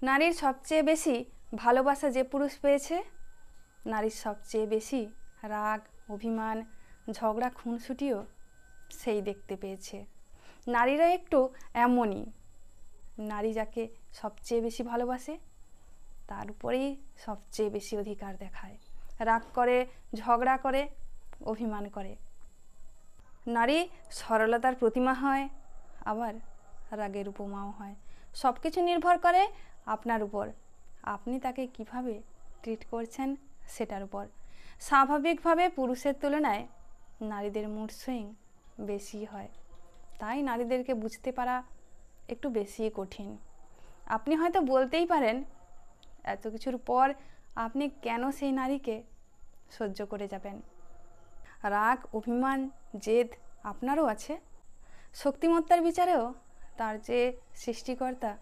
নারীর সবচেয়ে বেশি ভালোবাসা যে পুরুষ পেয়েছে, নারীর সবচেয়ে বেশি রাগ, অভিমান, ঝগড়া, খুনসুটিও সেই দেখতে পেয়েছে। নারীরা একটু এমনই। নারী যাকে সবচেয়ে বেশি ভালোবাসে তার উপরেই সবচেয়ে বেশি অধিকার দেখায়, রাগ করে, ঝগড়া করে, অভিমান করে। নারী সরলতার প্রতিমা হয়, আবার রাগের উপমাও হয়। সব কিছু নির্ভর করে আপনার উপর, আপনি তাকে কিভাবে ট্রিট করছেন সেটার উপর। স্বাভাবিকভাবে পুরুষের তুলনায় নারীদের মুড সুইং বেশি হয়, তাই নারীদেরকে বুঝতে পারা একটু বেশি কঠিন। আপনি হয়তো বলতেই পারেন, এত কিছুর পর আপনি কেন সেই নারীকে সহ্য করে যাবেন? রাগ, অভিমান, জেদ আপনারও আছে। শক্তিমত্তার বিচারেও তার যে সৃষ্টিকর্তা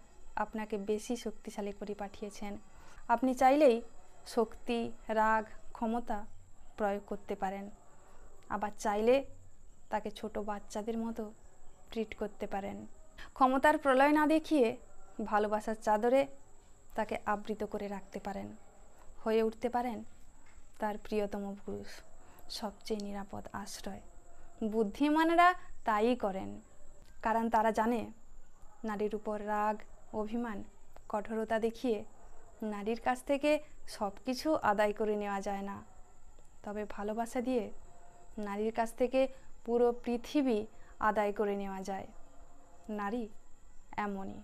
আপনাকে বেশি শক্তিশালী করে পাঠিয়েছেন। আপনি চাইলেই শক্তি, রাগ, ক্ষমতা প্রয়োগ করতে পারেন, আবার চাইলে তাকে ছোট বাচ্চাদের মতো ট্রিট করতে পারেন। ক্ষমতার প্রলয় না দেখিয়ে ভালোবাসার চাদরে তাকে আবৃত করে রাখতে পারেন, হয়ে উঠতে পারেন তার প্রিয়তম পুরুষ, সবচেয়ে নিরাপদ আশ্রয়। বুদ্ধিমানেরা তাই করেন, কারণ তারা জানে নারীর উপর রাগ, অভিমান, কঠোরতা দেখিয়ে নারীর কাছ থেকে সব কিছু আদায় করে নেওয়া যায় না, তবে ভালোবাসা দিয়ে নারীর কাছ থেকে পুরো পৃথিবী আদায় করে নেওয়া যায়। নারী এমনই।